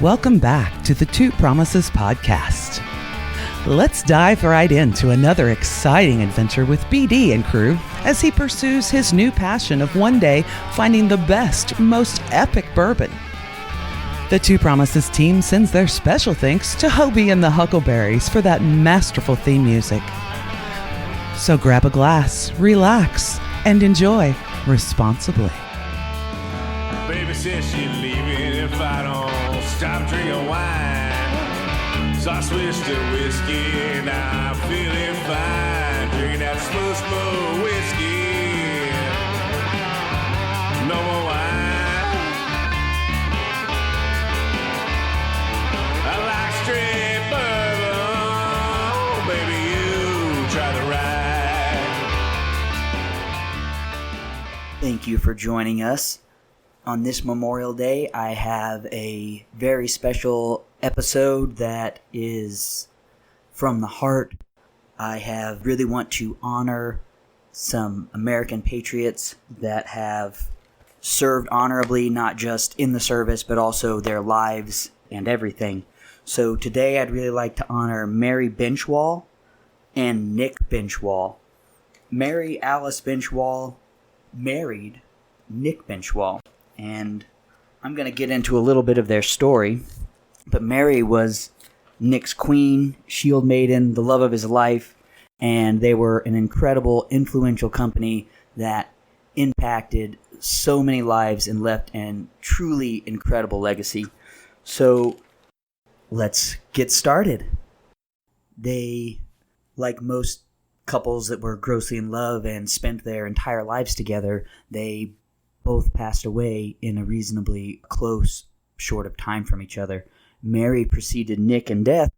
Welcome back to the Two Promises podcast. Let's dive right into another exciting adventure with BD and crew as he pursues his new passion of one day finding the best, most epic bourbon. The Two Promises team sends their special thanks to Hobie and the Huckleberries for that masterful theme music. So grab a glass, relax, and enjoy responsibly. Baby says she's leaving if I don't stop drinking wine. So I switched to whiskey, now I'm feeling fine. Drinking that smooth, smooth whiskey. No more wine. I like straight bourbon. Baby, you try the ride. Thank you for joining us. On this Memorial Day, I have a very special episode that is from the heart. I really want to honor some American patriots that have served honorably, not just in the service, but also their lives and everything. So today I'd really like to honor Mary Benzschawel and Nick Benzschawel. Mary Alice Benzschawel married Nick Benzschawel. And I'm going to get into a little bit of their story. But Mary was Nick's queen, shield maiden, the love of his life, and they were an incredible, influential company that impacted so many lives and left an truly incredible legacy. So let's get started. They, like most couples that were grossly in love and spent their entire lives together, they both passed away in a reasonably close short of time from each other. Mary preceded Nick in death,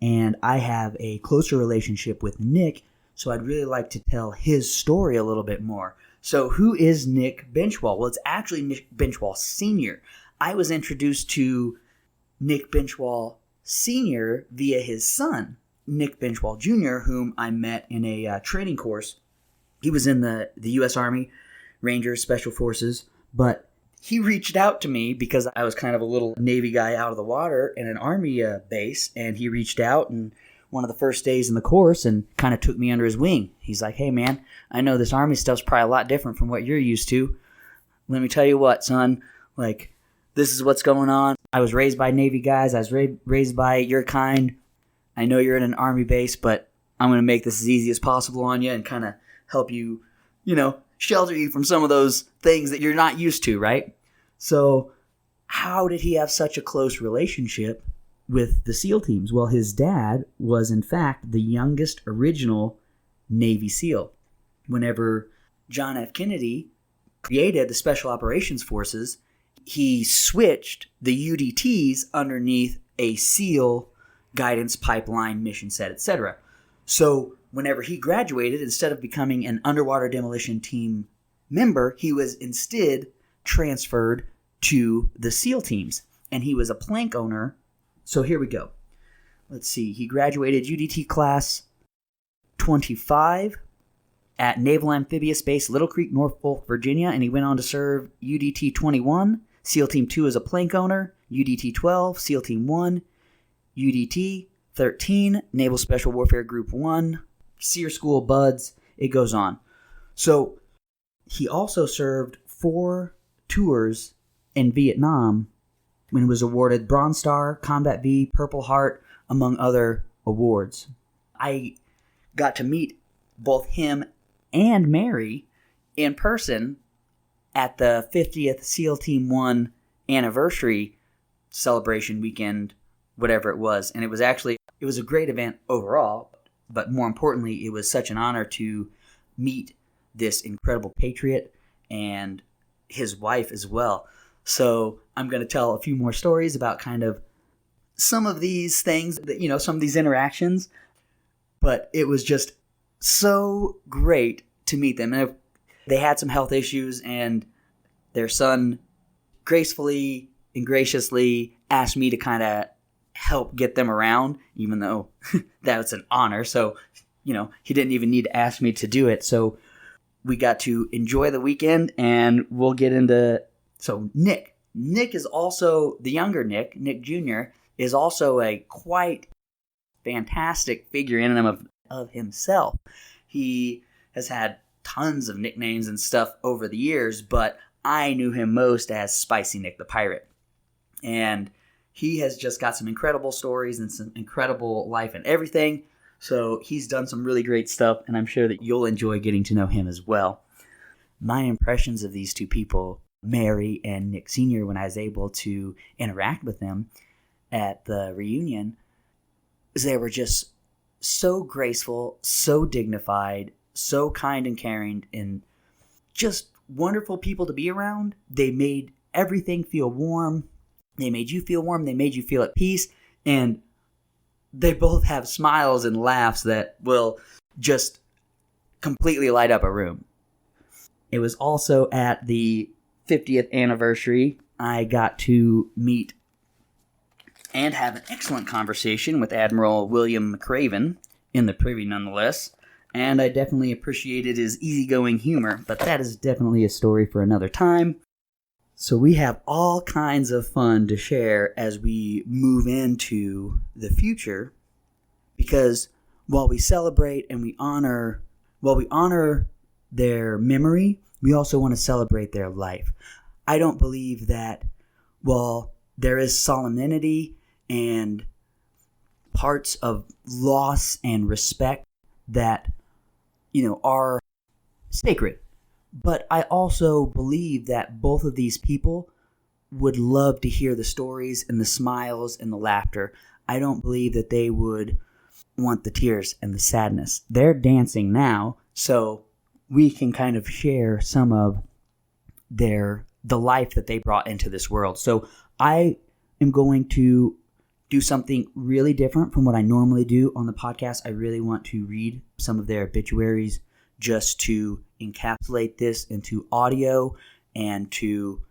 and I have a closer relationship with Nick, so I'd really like to tell his story a little bit more. So who is Nick Benzschawel? Well, it's actually Nick Benzschawel Sr. I was introduced to Nick Benzschawel Sr. via his son, Nick Benzschawel Jr., whom I met in a training course. He was in the U.S. Army, Rangers, Special Forces, but he reached out to me because I was kind of a little Navy guy out of the water in an Army base, and he reached out and one of the first days in the course and kind of took me under his wing. He's like, hey man, I know this Army stuff's probably a lot different from what you're used to. Let me tell you what, son, like, this is what's going on. I was raised by Navy guys. I was raised by your kind. I know you're in an Army base, but I'm going to make this as easy as possible on you and kind of help you, shelter you from some of those things that you're not used to, right? So how did he have such a close relationship with the SEAL teams? Well, his dad was, in fact, the youngest original Navy SEAL. Whenever John F. Kennedy created the Special Operations Forces, he switched the UDTs underneath a SEAL guidance pipeline mission set, etc. So whenever he graduated, instead of becoming an underwater demolition team member, he was instead transferred to the SEAL teams, and he was a plank owner. So here we go. Let's see. He graduated UDT class 25 at Naval Amphibious Base Little Creek, Norfolk, Virginia, and he went on to serve UDT 21, SEAL Team 2 as a plank owner, UDT 12, SEAL Team 1, UDT 13, Naval Special Warfare Group 1, SEER School Buds, it goes on. So he also served 4 tours in Vietnam when he was awarded Bronze Star, Combat V, Purple Heart, among other awards. I got to meet both him and Mary in person at the 50th SEAL Team 1 anniversary celebration weekend, whatever it was. And it was a great event overall, but more importantly, it was such an honor to meet this incredible patriot and his wife as well. So I'm going to tell a few more stories about kind of some of these things, that, some of these interactions, but it was just so great to meet them. And they had some health issues, and their son gracefully and graciously asked me to kind of help get them around, even though that was an honor. So, he didn't even need to ask me to do it. So we got to enjoy the weekend, and we'll get into... So Nick Nick is also, the younger Nick Jr., is also a quite fantastic figure in and of himself. He has had tons of nicknames and stuff over the years, but I knew him most as Spicy Nick the Pirate. And he has just got some incredible stories and some incredible life and everything. So he's done some really great stuff, and I'm sure that you'll enjoy getting to know him as well. My impressions of these two people, Mary and Nick Sr., when I was able to interact with them at the reunion, is they were just so graceful, so dignified, so kind and caring, and just wonderful people to be around. They made everything feel warm. They made you feel warm. They made you feel at peace. And they both have smiles and laughs that will just completely light up a room. It was also at the 50th anniversary. I got to meet and have an excellent conversation with Admiral William McRaven in the Privy nonetheless. And I definitely appreciated his easygoing humor, but that is definitely a story for another time. So we have all kinds of fun to share as we move into the future, because while we celebrate and we honor their memory, we also want to celebrate their life. I don't believe that while there is solemnity and parts of loss and respect that, are sacred, but I also believe that both of these people would love to hear the stories and the smiles and the laughter. I don't believe that they would want the tears and the sadness. They're dancing now, so we can kind of share some of the life that they brought into this world. So I am going to do something really different from what I normally do on the podcast. I really want to read some of their obituaries just to encapsulate this into audio and to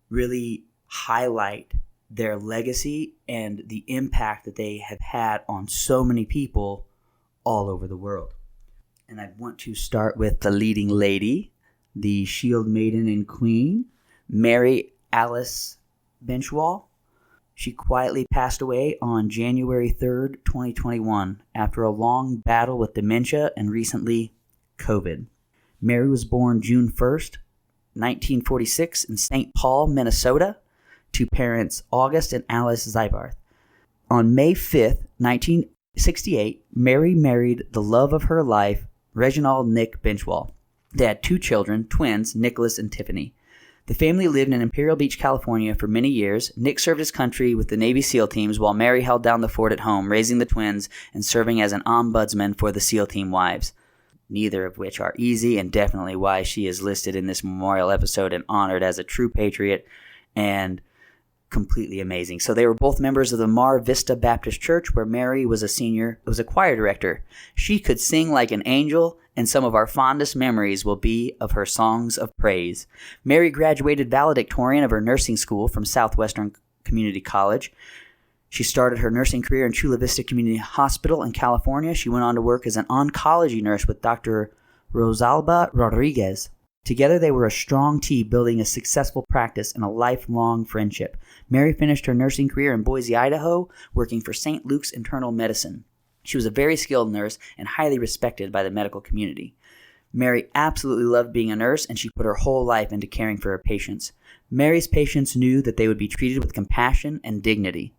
really highlight their legacy and the impact that they have had on so many people all over the world. And I want to start with the leading lady, the Shield Maiden and Queen, Mary Alice Benzschawel. She quietly passed away on January 3rd, 2021, after a long battle with dementia and recently COVID. Mary was born June 1st, 1946 in St. Paul, Minnesota, to parents August and Alice Zybarth. On May 5th, 1968, Mary married the love of her life, Reginald Nick Benzschawel. They had two children, twins, Nicholas and Tiffany. The family lived in Imperial Beach, California for many years. Nick served his country with the Navy SEAL teams while Mary held down the fort at home, raising the twins and serving as an ombudsman for the SEAL team wives. Neither of which are easy, and definitely why she is listed in this memorial episode and honored as a true patriot and completely amazing. So they were both members of the Mar Vista Baptist Church, where Mary was a choir director. She could sing like an angel, and some of our fondest memories will be of her songs of praise. Mary graduated valedictorian of her nursing school from Southwestern Community College. She started her nursing career in Chula Vista Community Hospital in California. She went on to work as an oncology nurse with Dr. Rosalba Rodriguez. Together, they were a strong team, building a successful practice and a lifelong friendship. Mary finished her nursing career in Boise, Idaho, working for St. Luke's Internal Medicine. She was a very skilled nurse and highly respected by the medical community. Mary absolutely loved being a nurse, and she put her whole life into caring for her patients. Mary's patients knew that they would be treated with compassion and dignity.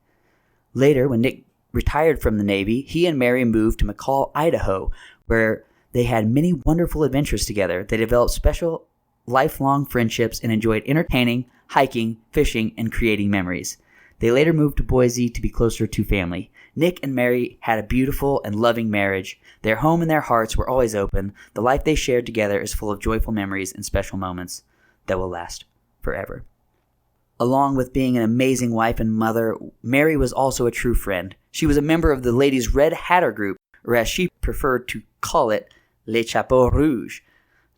Later, when Nick retired from the Navy, he and Mary moved to McCall, Idaho, where they had many wonderful adventures together. They developed special lifelong friendships and enjoyed entertaining, hiking, fishing, and creating memories. They later moved to Boise to be closer to family. Nick and Mary had a beautiful and loving marriage. Their home and their hearts were always open. The life they shared together is full of joyful memories and special moments that will last forever. Along with being an amazing wife and mother, Mary was also a true friend. She was a member of the Ladies' Red Hatter group, or as she preferred to call it, Les Chapeaux Rouges.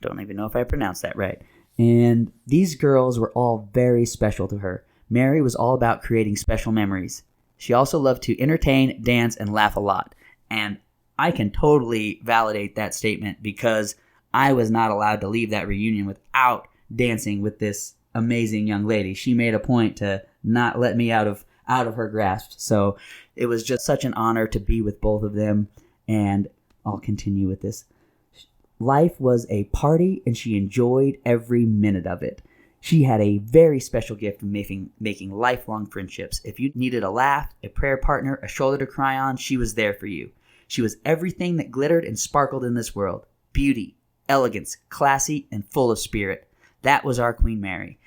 Don't even know if I pronounced that right. And these girls were all very special to her. Mary was all about creating special memories. She also loved to entertain, dance, and laugh a lot. And I can totally validate that statement because I was not allowed to leave that reunion without dancing with this amazing young lady. She made a point to not let me out of her grasp. So it was just such an honor to be with both of them. And I'll continue with this. Life was a party, and she enjoyed every minute of it. She had a very special gift of making lifelong friendships. If you needed a laugh, a prayer partner, a shoulder to cry on, she was there for you. She was everything that glittered and sparkled in this world. Beauty, elegance, classy, and full of spirit. That was our Queen Mary.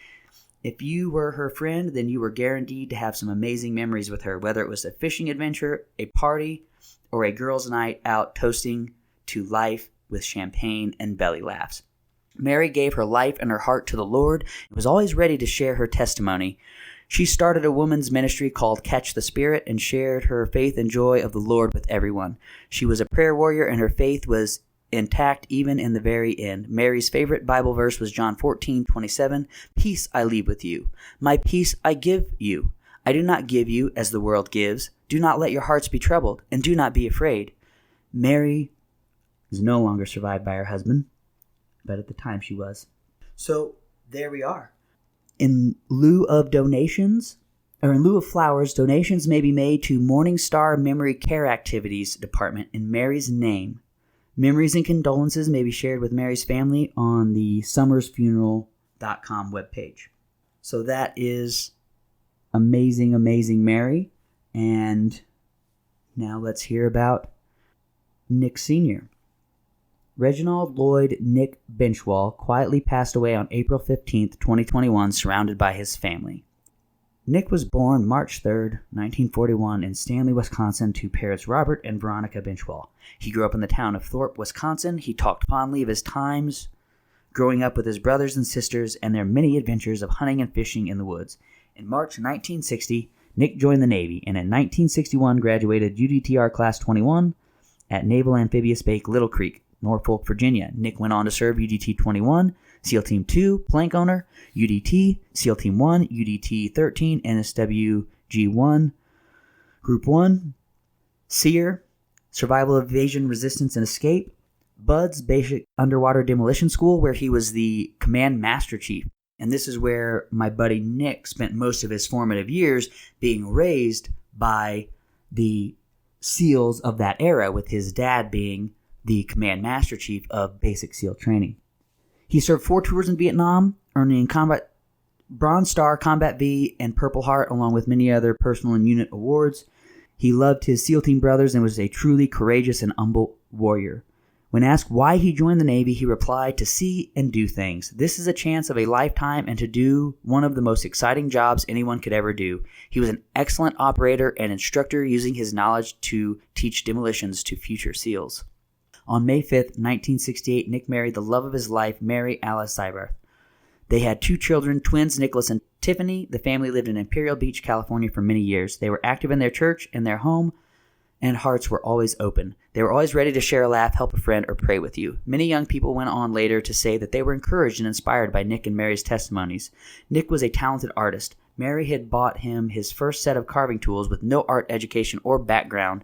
If you were her friend, then you were guaranteed to have some amazing memories with her, whether it was a fishing adventure, a party, or a girls' night out toasting to life with champagne and belly laughs. Mary gave her life and her heart to the Lord and was always ready to share her testimony. She started a women's ministry called Catch the Spirit and shared her faith and joy of the Lord with everyone. She was a prayer warrior, and her faith was intact even in the very end. Mary's favorite Bible verse was John 14:27. Peace I leave with you. My peace I give you. I do not give you as the world gives. Do not let your hearts be troubled, and do not be afraid. Mary is no longer survived by her husband, but at the time she was. So there we are. In lieu of flowers, donations may be made to Morning Star Memory Care Activities Department in Mary's name. Memories and condolences may be shared with Mary's family on the summersfuneral.com webpage. So that is amazing, amazing Mary. And now let's hear about Nick Sr. Reginald Lloyd Nick Benzschawel quietly passed away on April 15, 2021, surrounded by his family. Nick was born March 3, 1941, in Stanley, Wisconsin, to parents Robert and Veronica Benzschawel. He grew up in the town of Thorpe, Wisconsin. He talked fondly of his times growing up with his brothers and sisters and their many adventures of hunting and fishing in the woods. In March 1960, Nick joined the Navy, and in 1961 graduated UDTR Class 21 at Naval Amphibious Base Little Creek, Norfolk, Virginia. Nick went on to serve UDT 21, SEAL Team 2, Plank Owner, UDT, SEAL Team 1, UDT 13, NSWG 1, Group 1, SEER, Survival, Evasion, Resistance, and Escape, BUDS, Basic Underwater Demolition School, where he was the Command Master Chief. And this is where my buddy Nick spent most of his formative years, being raised by the SEALs of that era, with his dad being the Command Master Chief of Basic SEAL Training. He served 4 tours in Vietnam, earning Combat Bronze Star, Combat V, and Purple Heart, along with many other personal and unit awards. He loved his SEAL Team brothers and was a truly courageous and humble warrior. When asked why he joined the Navy, he replied, "To see and do things. This is a chance of a lifetime and to do one of the most exciting jobs anyone could ever do." He was an excellent operator and instructor, using his knowledge to teach demolitions to future SEALs. On May 5th, 1968, Nick married the love of his life, Mary Alice Benzschawel. They had 2 children, twins Nicholas and Tiffany. The family lived in Imperial Beach, California for many years. They were active in their church, and their home and hearts were always open. They were always ready to share a laugh, help a friend, or pray with you. Many young people went on later to say that they were encouraged and inspired by Nick and Mary's testimonies. Nick was a talented artist. Mary had bought him his first set of carving tools with no art education or background.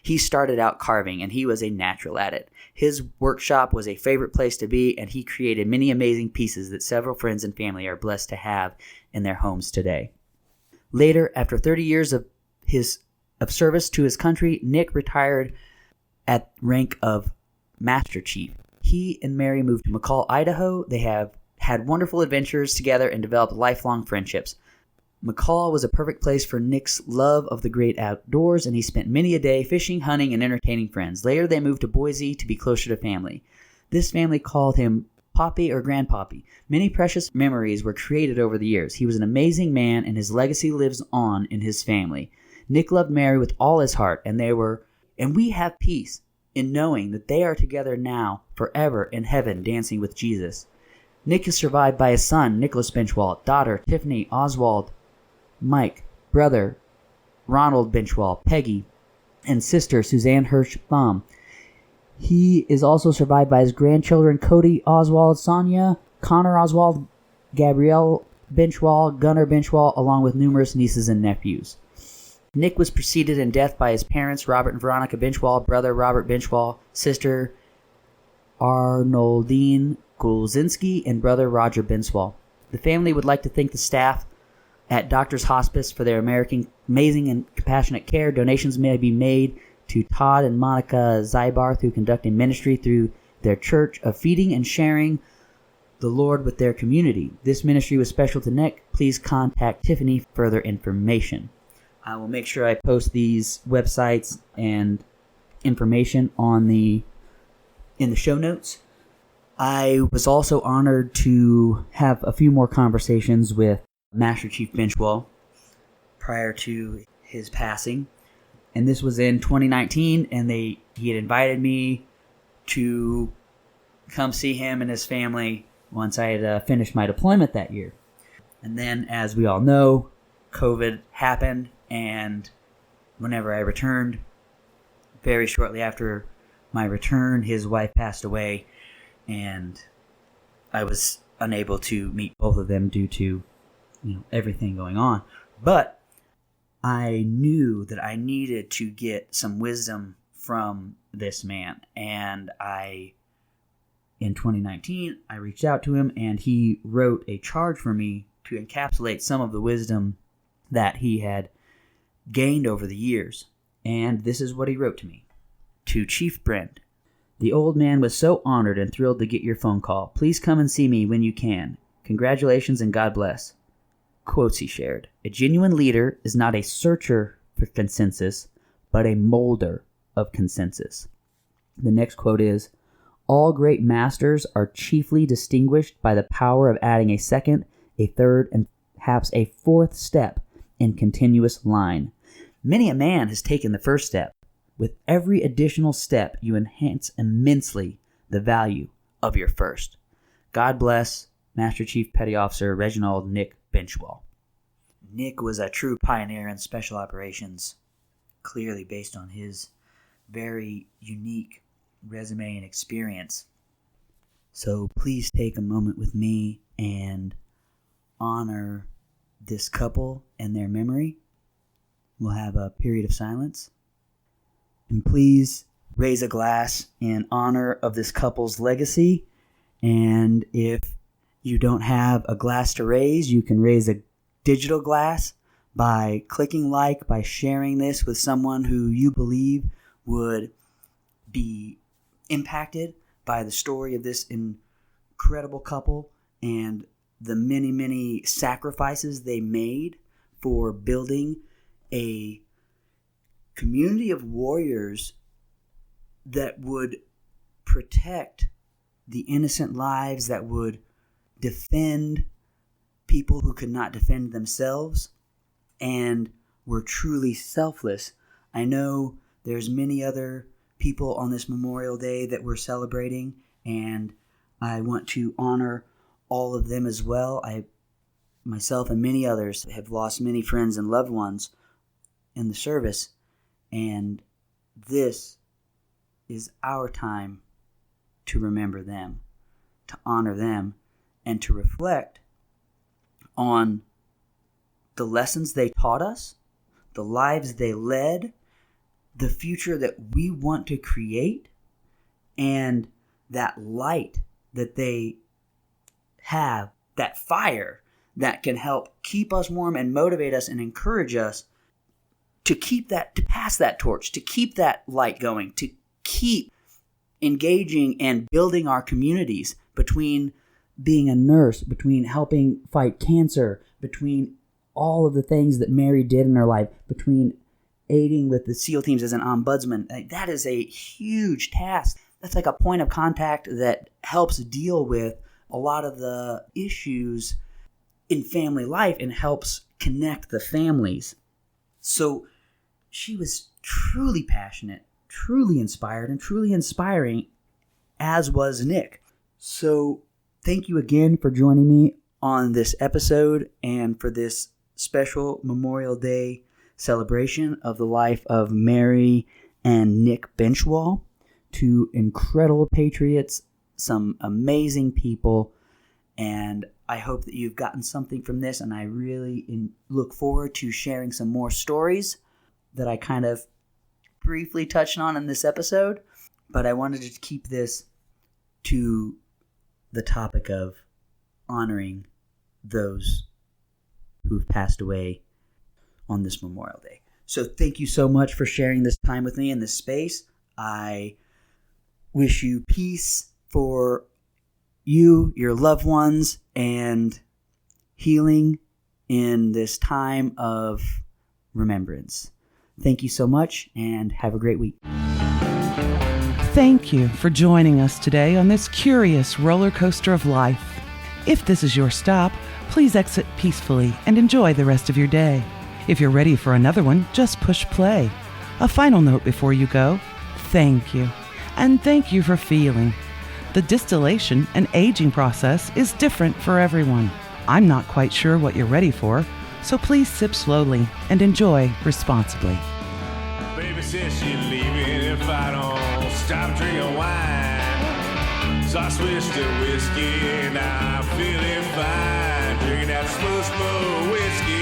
He started out carving, and he was a natural at it. His workshop was a favorite place to be, and he created many amazing pieces that several friends and family are blessed to have in their homes today. Later, after 30 years of service to his country, Nick retired at rank of Master Chief. He and Mary moved to McCall, Idaho. They have had wonderful adventures together and developed lifelong friendships. McCall was a perfect place for Nick's love of the great outdoors, and he spent many a day fishing, hunting, and entertaining friends. Later, they moved to Boise to be closer to family. This family called him Poppy or Grandpoppy. Many precious memories were created over the years. He was an amazing man, and his legacy lives on in his family. Nick loved Mary with all his heart, and we have peace in knowing that they are together now, forever in heaven, dancing with Jesus. Nick is survived by his son, Nicholas Benzschawel, daughter, Tiffany, Oswald, Mike, brother, Reinold Benzschawel, Peggy, and sister, Suzanne Hirsch Thom. He is also survived by his grandchildren, Cody Oswald, Sonia, Connor Oswald, Gabrielle Benzschawel, Gunnar Benzschawel, along with numerous nieces and nephews. Nick was preceded in death by his parents, Robert and Veronica Benzschawel, brother Robert Benzschawel, sister Arnoldine Kulzinski, and brother Roger Benzschawel. The family would like to thank the staff at Doctors Hospice for their amazing and compassionate care. Donations may be made to Todd and Monica Zybarth, who conduct a ministry through their church of feeding and sharing the Lord with their community. This ministry was special to Nick. Please contact Tiffany for further information. I will make sure I post these websites and information in the show notes. I was also honored to have a few more conversations with Master Chief Benzschawel prior to his passing. And this was in 2019, and he had invited me to come see him and his family once I had finished my deployment that year. And then, as we all know, COVID happened, and whenever I returned, very shortly after my return, his wife passed away, and I was unable to meet both of them due to everything going on. But I knew that I needed to get some wisdom from this man, and in 2019, I reached out to him, and he wrote a charge for me to encapsulate some of the wisdom that he had gained over the years. And this is what he wrote to me. To Chief Brend, the old man was so honored and thrilled to get your phone call. Please come and see me when you can. Congratulations and God bless. Quotes he shared. A genuine leader is not a searcher for consensus, but a molder of consensus. The next quote is, all great masters are chiefly distinguished by the power of adding a second, a third, and perhaps a fourth step in continuous line. Many a man has taken the first step. With every additional step, you enhance immensely the value of your first. God bless Master Chief Petty Officer Reginald Nick Benzschawel. Nick was a true pioneer in special operations, clearly based on his very unique resume and experience. So please take a moment with me and honor this couple and their memory. We'll have a period of silence. And please raise a glass in honor of this couple's legacy. And if you don't have a glass to raise, you can raise a digital glass by clicking like, by sharing this with someone who you believe would be impacted by the story of this incredible couple and the many, many sacrifices they made for building a community of warriors that would protect the innocent lives, that would defend people who could not defend themselves, and were truly selfless. I know there's many other people on this Memorial Day that we're celebrating, and I want to honor all of them as well. Myself and many others have lost many friends and loved ones in the service, and this is our time to remember them, to honor them, and to reflect on the lessons they taught us, the lives they led, the future that we want to create, and that light that they have, that fire that can help keep us warm and motivate us and encourage us to pass that torch, to keep that light going, to keep engaging and building our communities, between being a nurse, between helping fight cancer, between all of the things that Mary did in her life, between aiding with the SEAL teams as an ombudsman. That is a huge task. That's like a point of contact that helps deal with a lot of the issues in family life and helps connect the families. So she was truly passionate, truly inspired, and truly inspiring, as was Nick. So thank you again for joining me on this episode and for this special Memorial Day celebration of the life of Mary and Nick Benzschawel. Two incredible patriots, some amazing people, and I hope that you've gotten something from this, and I really look forward to sharing some more stories that I kind of briefly touched on in this episode, but I wanted to keep this to the topic of honoring those who've passed away on this Memorial Day. So thank you so much for sharing this time with me in this space. I wish you peace for you, your loved ones, and healing in this time of remembrance. Thank you so much, and have a great week. Thank you for joining us today on this curious roller coaster of life. If this is your stop, please exit peacefully and enjoy the rest of your day. If you're ready for another one, just push play. A final note before you go: thank you. And thank you for feeling. The distillation and aging process is different for everyone. I'm not quite sure what you're ready for, so please sip slowly and enjoy responsibly. Baby says she's leaving if I don't stop drinking wine. So I switched to whiskey, now I'm feeling fine. Drinking that smooth whiskey.